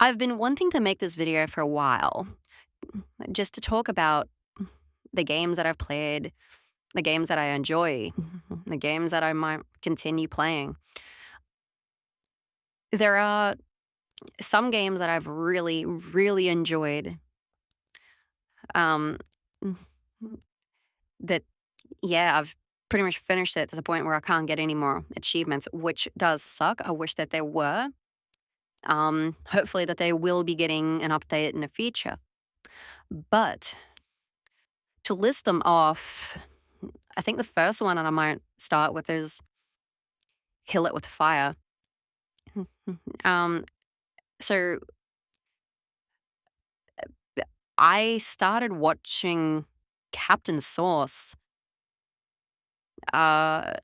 I've been wanting to make this video for a while, just to talk about the games that I've played, the games that I enjoy, the games that I might continue playing. There are some games that I've really, really enjoyed, um, that, yeah, I've pretty much finished it to the point where I can't get any more achievements, which does suck. I wish that there were. Hopefully that they will be getting an update in the future. But to list them off, I think the first one that I might start with is Kill It With Fire. Um, so I started watching Captain Sauce uh,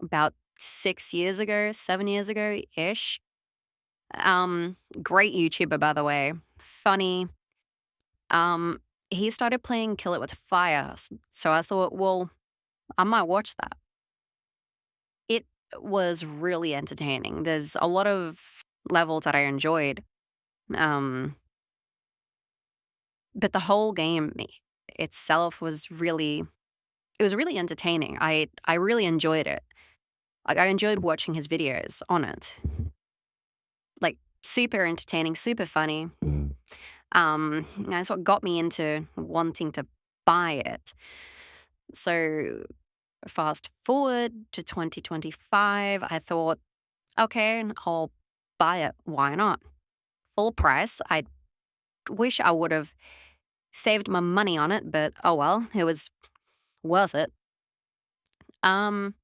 about 6 years ago, 7 years ago ish. Great YouTuber, by the way. Funny. He started playing Kill It With Fire. So I thought, well, I might watch that. It was really entertaining. There's a lot of levels that I enjoyed. Um, but the whole game itself was really it was really entertaining. I really enjoyed it. Like, I enjoyed watching his videos on it. Like, super entertaining, super funny. That's what got me into wanting to buy it. So, fast forward to 2025, I thought, okay, I'll buy it. Why not? Full price. I wish I would have saved my money on it, but oh well, it was worth it. Um,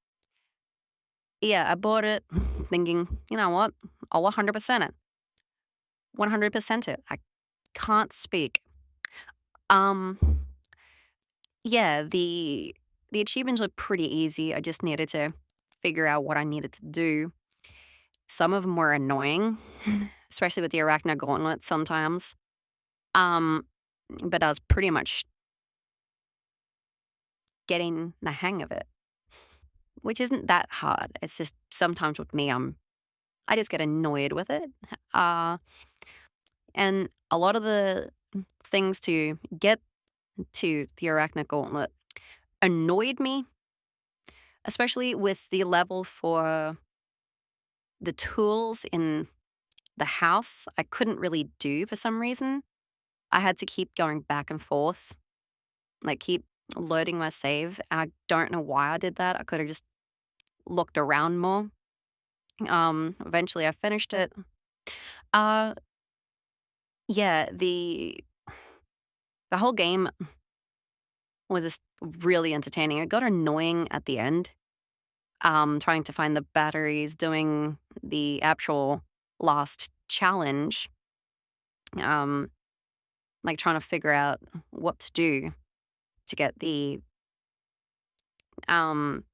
yeah, I bought it thinking, you know what? I'll 100% it. 100% it. I can't speak. Um, yeah, the achievements were pretty easy. I just needed to figure out what I needed to do. Some of them were annoying, especially with the Arachna Gauntlet sometimes. Um, but I was pretty much getting the hang of it, which isn't that hard. It's just sometimes with me, I just get annoyed with it. Uh, and a lot of the things to get to the Arachna Gauntlet annoyed me, especially with the level for the tools in the house. I couldn't really do for some reason. I had to keep going back and forth, like keep loading my save. I don't know why I did that. I could have just looked around more. Eventually I finished it. Uh, yeah, the whole game was just really entertaining. It got annoying at the end. Trying to find the batteries, doing the actual last challenge. Um, like trying to figure out what to do to get the um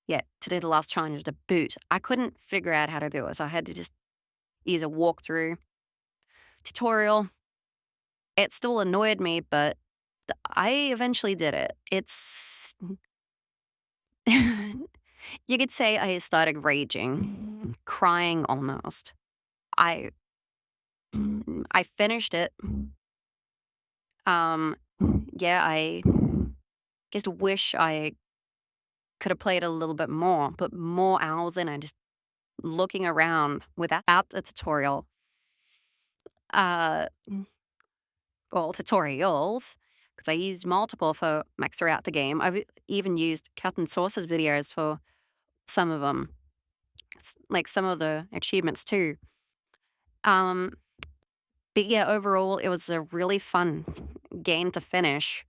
yeah, to do the last challenge, the boot. I couldn't figure out how to do it, so I had to just use a walkthrough tutorial. It still annoyed me, but I eventually did it. It's you could say I started raging, crying almost. I I finished it. Um yeah, I just wish I could have played a little bit more, put more hours in and just looking around without the tutorial. Uh well, tutorials, because I used multiple for max throughout the game. I've even used Captain Source's videos for some of them, like some of the achievements too. Um, but yeah, overall, it was a really fun game to finish.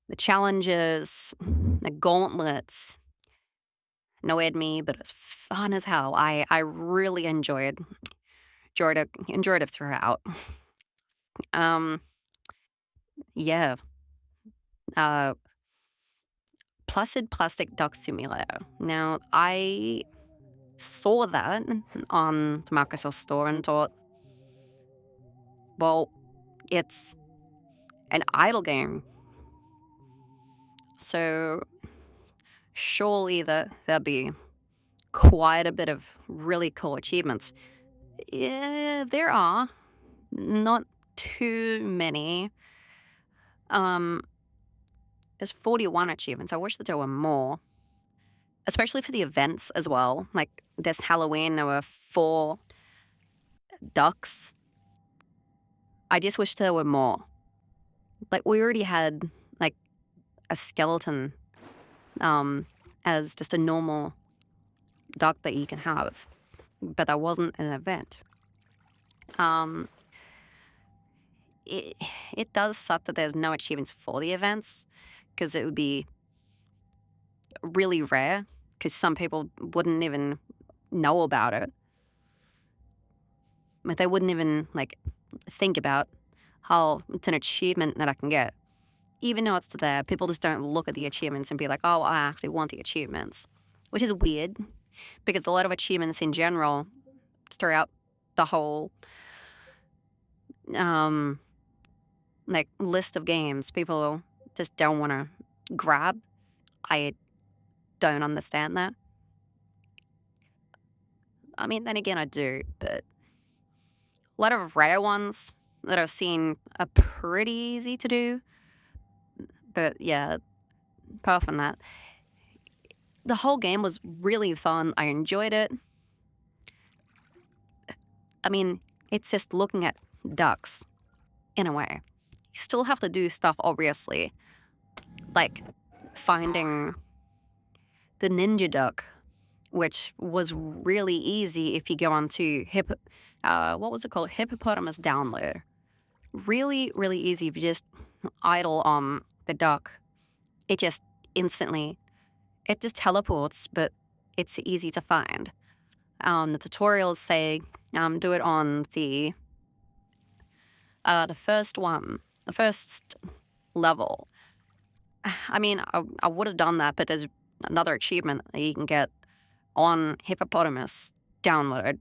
The challenges, the gauntlets annoyed me, but it was fun as hell. I really enjoyed it throughout. Um, yeah. Uh, Placid Plastic Duck Simulator. Now, I saw that on the Microsoft Store and thought, well, it's an idle game. So surely there'll be quite a bit of really cool achievements. Yeah, there are. Not too many. Um, there's 41 achievements. I wish that there were more, especially for the events as well. Like this Halloween, there were 4 ducks. I just wish there were more. Like we already had like a skeleton as just a normal duck that you can have, but that wasn't an event. Um, it, it does suck that there's no achievements for the events because it would be really rare because some people wouldn't even know about it. Like they wouldn't even like think about how it's an achievement that I can get. Even though it's there, people just don't look at the achievements and be like, oh, I actually want the achievements, which is weird because a lot of achievements in general throughout the whole like list of games, people just don't want to grab. I don't understand that. I mean, then again, I do, but a lot of rare ones that I've seen are pretty easy to do. But yeah, apart from that, the whole game was really fun. I enjoyed it. I mean, it's just looking at ducks in a way. You still have to do stuff, obviously, like finding the ninja duck, which was really easy if you go onto what was it called? Hippopotamus download. Really, really easy if you just idle on the duck. It just instantly, it just teleports, but it's easy to find. The tutorials say do it on the first one, the first level. I mean, I would have done that, but there's another achievement that you can get on Hippopotamus download,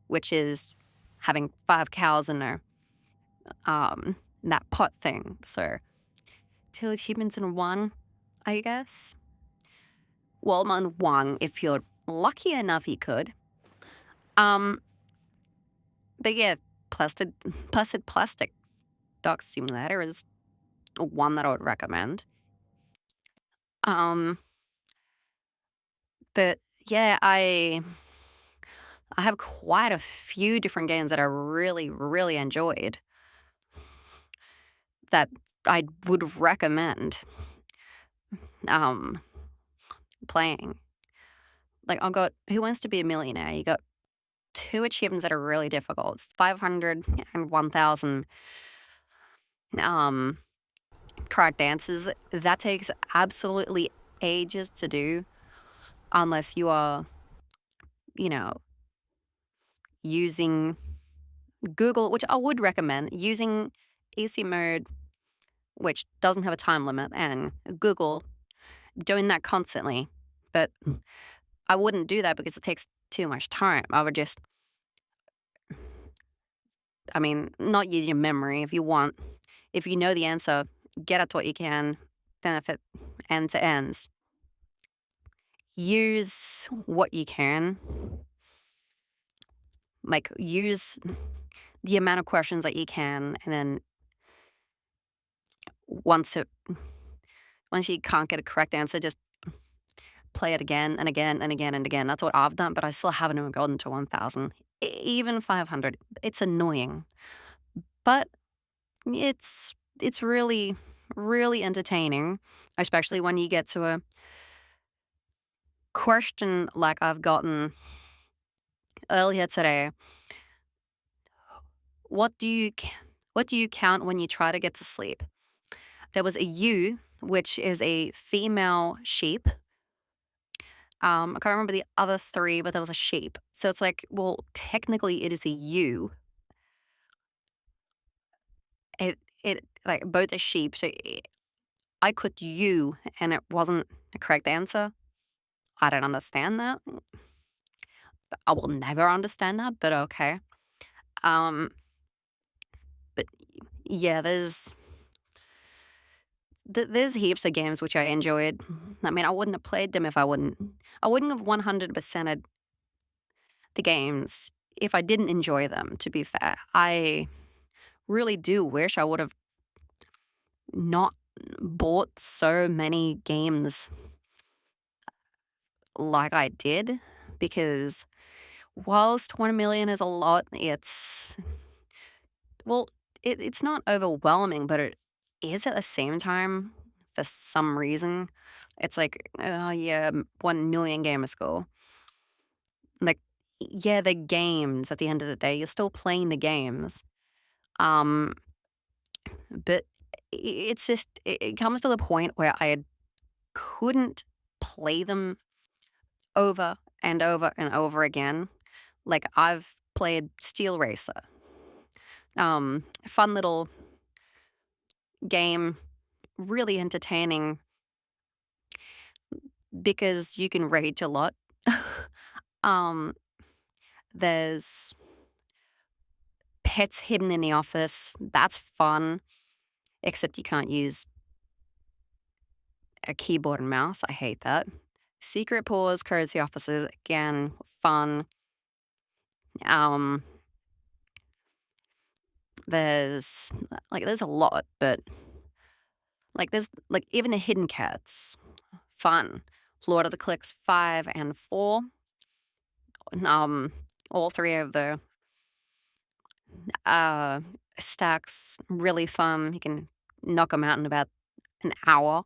which is having 5 cows in there, that pot thing. So 2 achievements in one, I guess. Well, on one, if you're lucky enough, you could. But yeah, plastic dog simulator is one that I would recommend. Um, but yeah, I have quite a few different games that I really, really enjoyed that I would recommend playing. Like I got Who Wants to Be a Millionaire? You got 2 achievements that are really difficult. 500 and 1,000 card dances. That takes absolutely ages to do unless you are, you know, using Google, which I would recommend, using easy mode, which doesn't have a time limit, and Google, doing that constantly. But I wouldn't do that because it takes too much time. I would just, I mean, not use your memory if you want. If you know the answer, get at what you can. Then if it ends, it ends. Use what you can. Like, use the amount of questions that you can, and then once it once you can't get a correct answer, just play it again and again and again and again. That's what I've done, but I still haven't even gotten to 1,000. Even 500. It's annoying. But it's really, really entertaining, especially when you get to a question like I've gotten earlier today. What do you count when you try to get to sleep? There was a ewe, which is a female sheep. I can't remember the other 3, but there was a sheep. So it's like, well, technically it is a ewe. It like both a sheep. So I could you, and it wasn't the correct answer. I don't understand that. I will never understand that, but okay. Um, but yeah, there's heaps of games which I enjoyed. I mean, I wouldn't have played them if I wouldn't have 100%ed the games if I didn't enjoy them, to be fair. really do wish I would have not bought so many games like I did, because whilst 20 million is a lot, well, it's not overwhelming, but it is at the same time for some reason. It's like, oh yeah, 1 million Gamerscore. Like, yeah, the games at the end of the day, you're still playing the games. Um, but it's just, it comes to the point where I couldn't play them over and over and over again. Like, I've played Steel Racer. Fun little game, really entertaining because you can rage a lot. um, there's pets hidden in the office. That's fun, except you can't use a keyboard and mouse. I hate that. Secret Paws, Cozy Offices, again, fun. Um, there's a lot, but there's even the Hidden Cats, fun. Lord of the Clicks 5 and 4. Um, all three of the uh stacks, really fun. You can knock them out in about an hour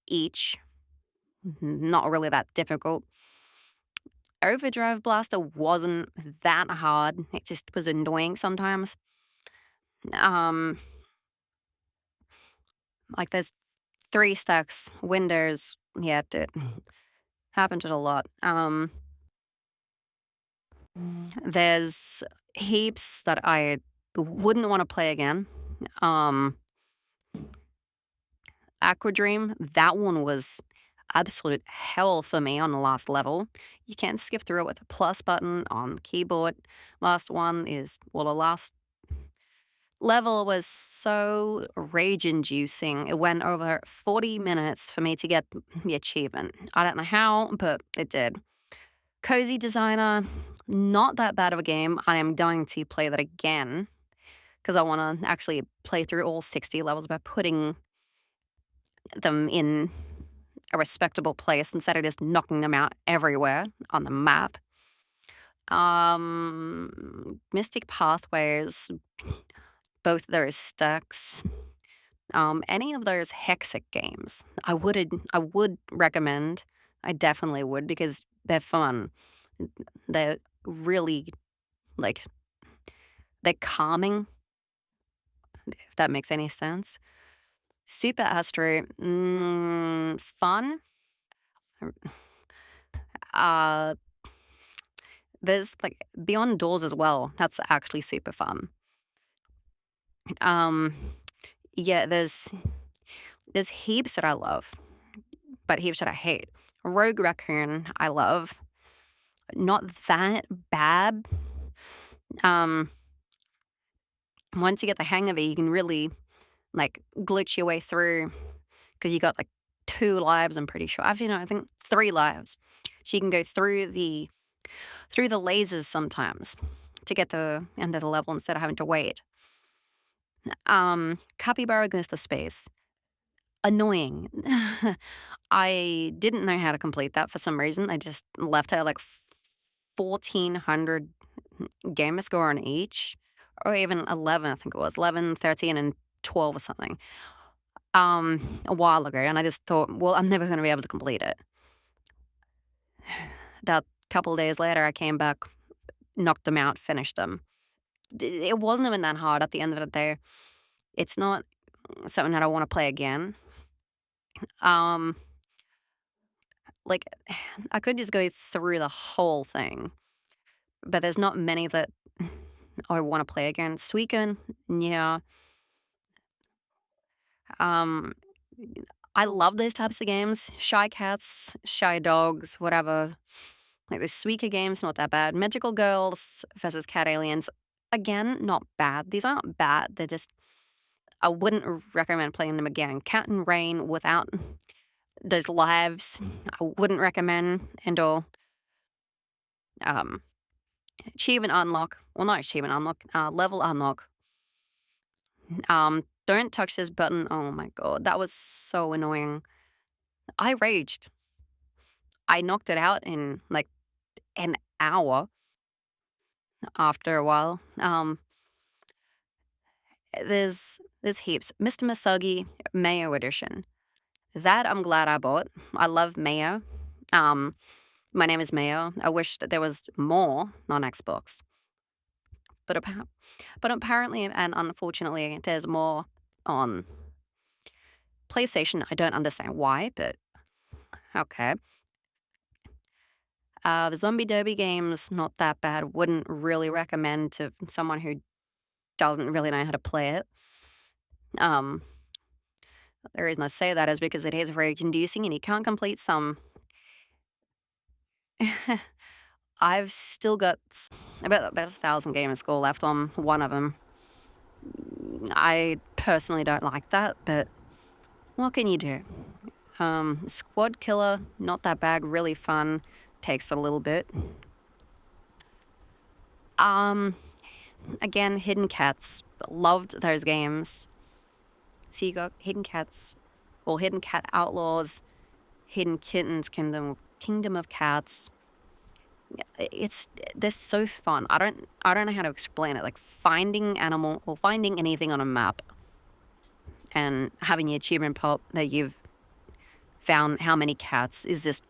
each. Not really that difficult. Overdrive Blaster wasn't that hard. It just was annoying sometimes. Um, there's 3 stacks, Windows. Yeah, it happened a lot. There's heaps that I wouldn't want to play again. Um, Aqua Dream, that one was absolute hell for me on the last level. You can't skip through it with a plus button on keyboard. Last one is, well, the last level was so rage inducing. It went over 40 minutes for me to get the achievement. I don't know how, but it did. Cozy Designer, not that bad of a game. I am going to play that again because I want to actually play through all 60 levels by putting them in a respectable place instead of just knocking them out everywhere on the map. Mystic Pathways, both those stacks. Any of those Hexic games, I would recommend. I definitely would because they're fun. They're really like they're calming, if that makes any sense. Super Astro, fun. Uh, there's Beyond Doors as well. That's actually super fun. Um, yeah, there's heaps that I love, but heaps that I hate. Rogue Raccoon, I love. Not that bad. Once you get the hang of it, you can really glitch your way through because you got 2 lives. I'm pretty sure. I think 3 lives, so you can go through the lasers sometimes to get the end of the level instead of having to wait. Capybara Goes to Space. Annoying. I didn't know how to complete that for some reason. I just left her 1,400 Gamerscore on each, or even 11, I think it was 11, 13, and 12 or something. A while ago, and I just thought, well, I'm never going to be able to complete it. About a couple of days later, I came back, knocked them out, finished them. It wasn't even that hard at the end of the day. It's not something that I want to play again. I could just go through the whole thing, but there's not many that I want to play again. Suicune, yeah. I love those types of games. Shy Cats, Shy Dogs, whatever. The Suika games, not that bad. Magical Girls versus Cat Aliens, again, not bad. These aren't bad. They're just, I wouldn't recommend playing them again. Cat and Rain without those lives, I wouldn't recommend. And or achievement unlock. Well, not achievement unlock. Level unlock. Don't touch this button. Oh my god, that was so annoying. I raged. I knocked it out in like an hour after a while. There's heaps. Mr. Masugi Mayo Edition. That I'm glad I bought. I love Mayo. Um, my name is Mayo. I wish that there was more on Xbox, but apparently and unfortunately there's more on PlayStation. I don't understand why, but okay. The Zombie Derby game's not that bad. Wouldn't really recommend to someone who doesn't really know how to play it. Um, the reason I say that is because it is very conducing and you can't complete some. I've still got about 1,000 gamer score left on one of them. I personally don't like that, but what can you do? Squad Killer, not that bad, really fun. Takes a little bit. Again, Hidden Cats. Loved those games. So you got Hidden Cats, or Hidden Cat Outlaws, Hidden Kittens, Kingdom of Cats. They're so fun. I don't know how to explain it. Like finding animal or finding anything on a map and having the achievement pop that you've found how many cats is just.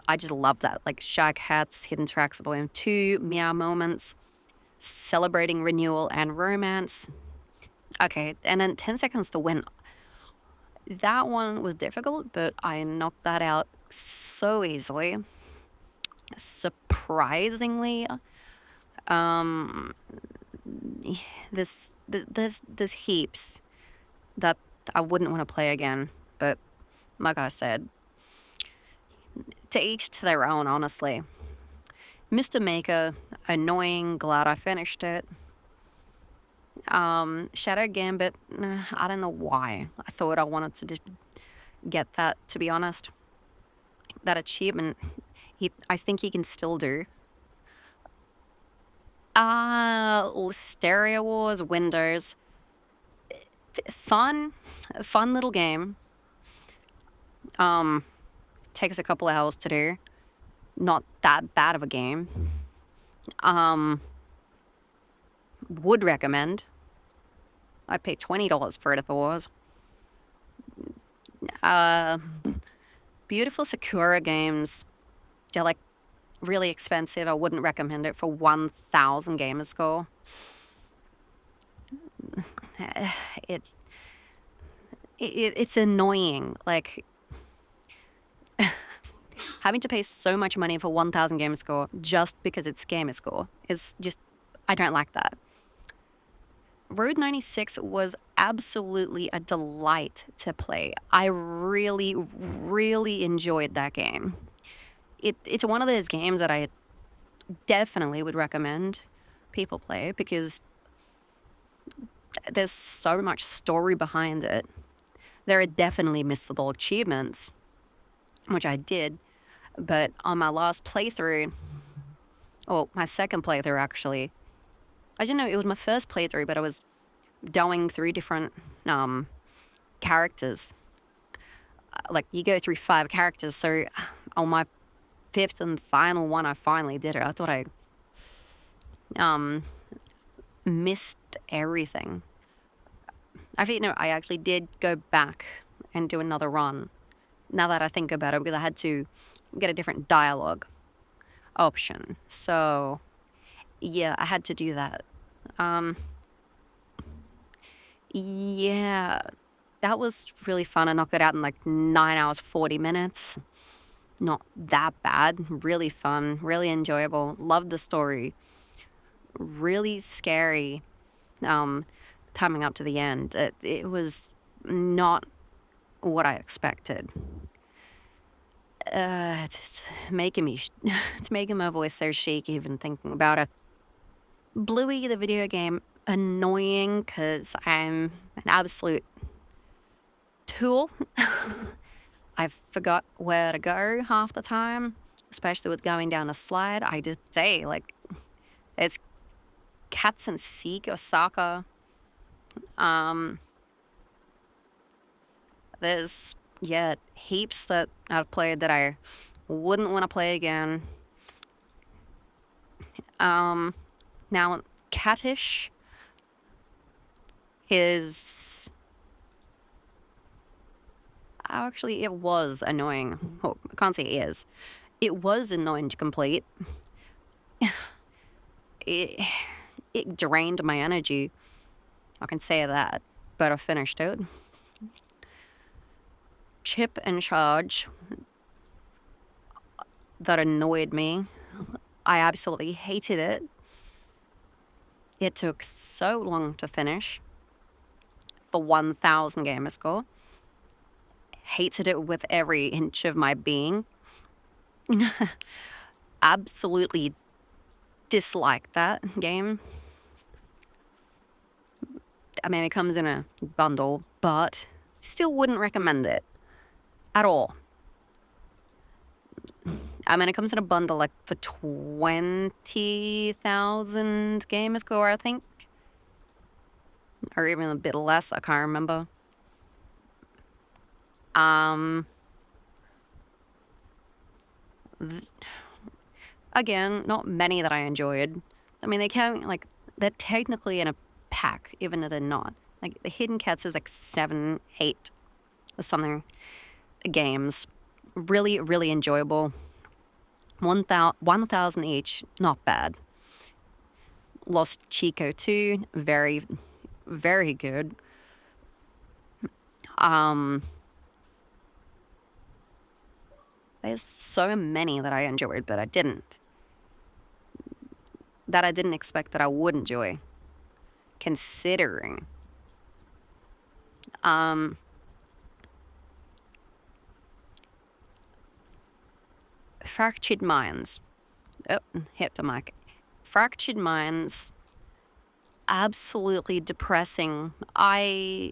I just love that. Like Shark Hats, Hidden Tracks, Volume 2, Meow Moments, Celebrating Renewal and Romance. Okay, and then 10 Seconds to Win. That one was difficult, but I knocked that out so easily. Surprisingly, there's heaps that I wouldn't want to play again, but like I said, to each to their own, honestly. Mr. Maker, annoying, glad I finished it. Shadow Gambit, I don't know why. I thought I wanted to just get that, to be honest. That achievement, I think he can still do. Stereo Wars, Windows. Fun little game. Takes a couple of hours to do. Not that bad of a game. Would recommend. I paid $20 for it if it was. Beautiful Sakura games. They're like really expensive. I wouldn't recommend it for 1,000 gamer score. It's annoying. Like having to pay so much money for 1,000 gamer score just because it's gamer score is just, I don't like that. Road 96 was absolutely a delight to play. I really, really enjoyed that game. It's one of those games that I definitely would recommend people play because there's so much story behind it. There are definitely missable achievements, which I did, but on my last playthrough, or my second playthrough actually, I didn't know, it was my first playthrough, but I was going through different characters. Like, you go through 5 characters, so on my 5th and final one, I finally did it. I thought I missed everything. I actually did go back and do another run, now that I think about it, because I had to get a different dialogue option. So, yeah, I had to do that. Yeah, that was really fun. I knocked it out in like 9 hours, 40 minutes. Not that bad. Really fun, really enjoyable. Loved the story. Really scary coming up to the end. It was not what I expected. It's making me, it's making my voice so shaky even thinking about it. Bluey, the video game, annoying because I'm an absolute tool. I forgot where to go half the time, especially with going down a slide. I just say, like, it's cats and seek or soccer. Um, there's, yeah, heaps that I've played that I wouldn't want to play again. Now, Cattish is... Actually, it was annoying. Oh, I can't say it is. It was annoying to complete. It, it drained my energy. I can say that. But I finished it. Chip and Charge, that annoyed me. I absolutely hated it. It took so long to finish for 1,000 Gamerscore. Hated it with every inch of my being. Absolutely disliked that game. I mean, it comes in a bundle, but still wouldn't recommend it at all. I mean, it comes in a bundle like for 20,000 Gamerscore, I think. Or even a bit less, I can't remember. Again, not many that I enjoyed. I mean, they're technically in a pack, even though they're not. Like, the Hidden Cats is like 7, 8 or something games. Really, really enjoyable. 1,000 each, not bad. Lost Chico 2, very, very good. There's so many that I enjoyed, but I didn't. That I didn't expect that I would enjoy, considering. Fractured Minds. Oh, hit the mic. Fractured Minds, absolutely depressing. My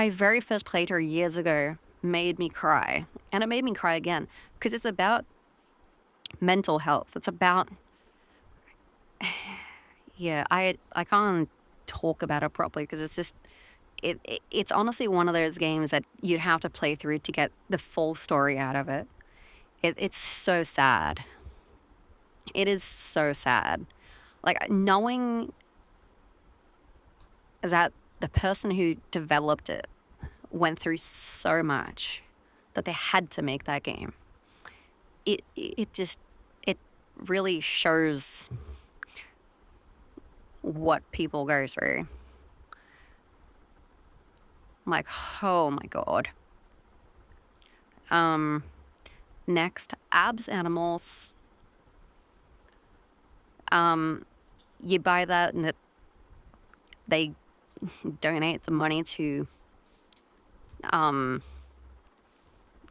very first playthrough years ago made me cry, and it made me cry again because it's about mental health. It's about, yeah, I can't talk about it properly because it's just it's honestly one of those games that you'd have to play through to get the full story out of it. It's so sad. It is so sad. Like, knowing that the person who developed it went through so much that they had to make that game. It really shows what people go through. I'm like, oh my god. Next, Abs Animals. You buy that and they donate the money to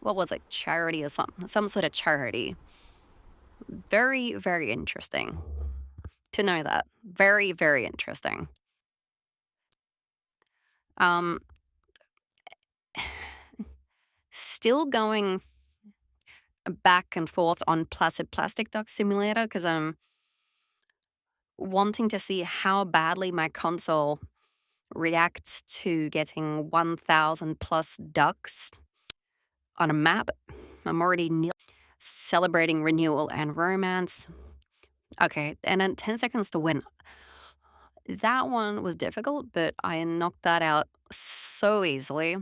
what was it, charity or some sort of charity. Very, very interesting to know that. Very, very interesting. Still going back and forth on Placid Plastic Duck Simulator because I'm wanting to see how badly my console reacts to getting 1,000 plus ducks on a map. I'm already celebrating renewal and romance. Okay, and then 10 seconds to win. That one was difficult, but I knocked that out so easily.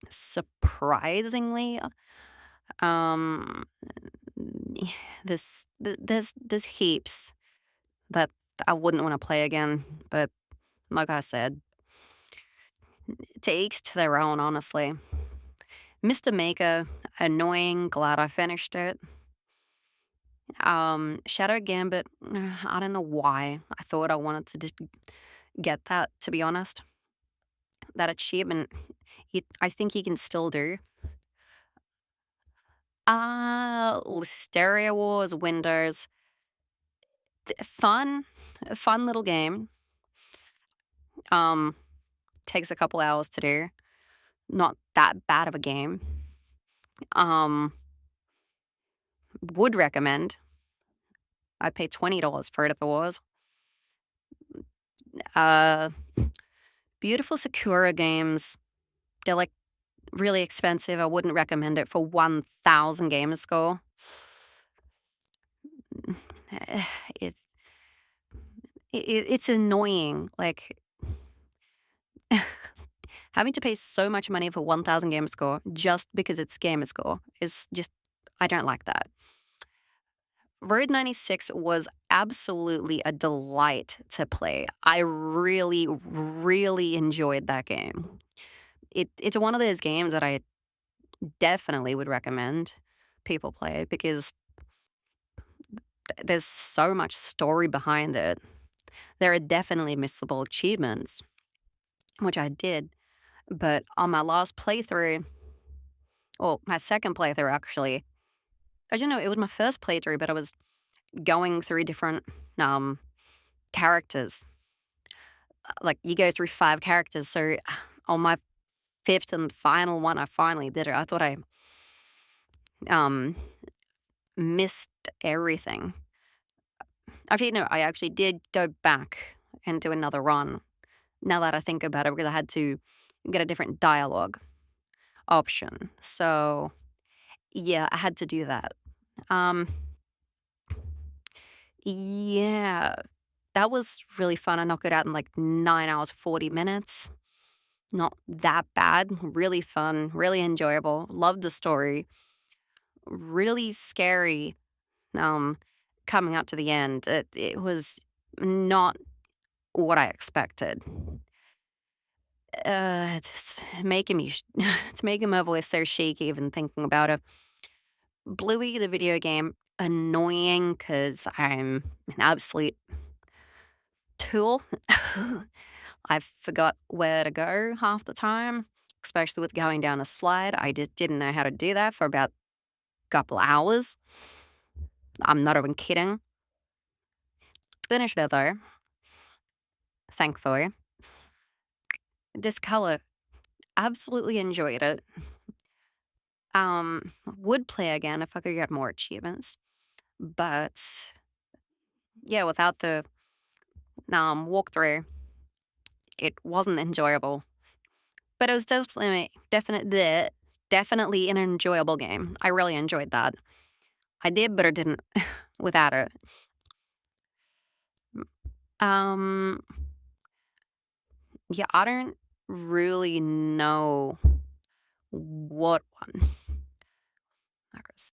Surprisingly, there's heaps that I wouldn't want to play again, but like I said, to each to their own, honestly. Mr. Maker, annoying, glad I finished it. Shadow Gambit, I don't know why. I thought I wanted to just get that, to be honest. That achievement, I think he can still do. Listeria Wars, Windows. Fun little game. Takes a couple hours to do. Not that bad of a game. Would recommend. I paid $20 for it if it was. Uh, Beautiful Sakura games. They're like really expensive. I wouldn't recommend it for 1,000 Gamerscore. It's it's annoying. Like having to pay so much money for 1,000 Gamerscore just because it's Gamerscore is just I don't like that. Road 96 was absolutely a delight to play. I really, really enjoyed that game. It's one of those games that I definitely would recommend people play because there's so much story behind it. There are definitely missable achievements, which I did, but on my last playthrough, well, my second playthrough actually, I don't know, it was my first playthrough, but I was going through different um characters. Like you go through 5 characters, so on my fifth and final one, I finally did it. I thought I um missed everything. Actually, no, I actually did go back and do another run. Now that I think about it, because I had to get a different dialogue option. So yeah, I had to do that. Um, yeah, that was really fun. I knocked it out in like 9 hours, 40 minutes. Not that bad. Really fun, really enjoyable. Loved the story. Really scary. Um, Coming up to the end, it was not what I expected. It's making me, it's making my voice so shaky even thinking about it. Bluey, the video game, annoying because I'm an absolute tool. I forgot where to go half the time, especially with going down a slide. I just didn't know how to do that for about a couple hours. I'm not even kidding. Finished it though, thankfully. This color, absolutely enjoyed it. Would play again if I could get more achievements, but yeah, without the walkthrough, it wasn't enjoyable. But it was definitely an enjoyable game. I really enjoyed that. I did, but I didn't without it. Um, yeah, I don't really know what one.